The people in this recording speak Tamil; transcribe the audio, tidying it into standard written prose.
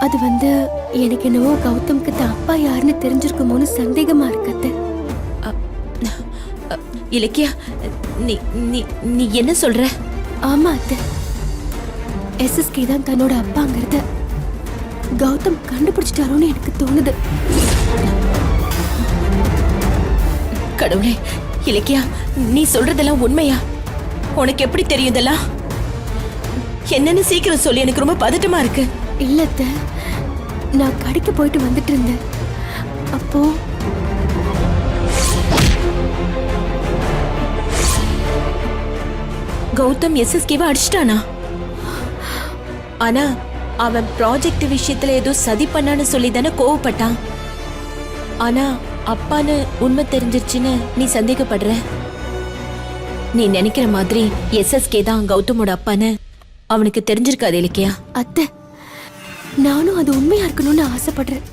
அது எனக்கு என்னவோ கௌதம்க்கு தான் அப்பா யாருன்னு தெரிஞ்சிருக்குமோன்னு சந்தேகமா இருக்கத்த. இலக்கியா, நீ நீ நீ என்ன சொல்ற? ஆமா அத்தை, எஸ்எஸ்கே தான் தன்னோட அப்பாங்கிறத கௌதம் கண்டுபிடிச்சிட்டாரோன்னு எனக்கு தோணுது. கடவுளே, இலக்கியா, நீ சொல்றதெல்லாம் உண்மையா? உனக்கு எப்படி தெரியும் இதெல்லாம்? என்னன்னு சீக்கிரம் சொல்லி, எனக்கு ரொம்ப பதட்டமா இருக்கு. இல்ல அத்தை, நான் கடைக்கு போயிட்டு வந்துட்டு இருந்தேன். அப்போ கௌதம் எஸ்எஸ்கேவை அடிச்சிட்டானா? ஆனா அவன் ப்ராஜெக்ட் விஷயத்துல ஏதோ சதி பண்ணான்னு சொல்லி தானே கோவப்பட்டான். ஆனா அப்பான்னு உண்மை தெரிஞ்சிருச்சுன்னு நீ சந்தேகப்படுற? நீ நினைக்கிற மாதிரி எஸ்எஸ்கே தான் கௌதமோட அப்பான்னு அவனுக்கு தெரிஞ்சிருக்காது இலக்கியா. அத்தை, நானும் அது உண்மையா இருக்கணும்னு ஆசைப்படுறேன்.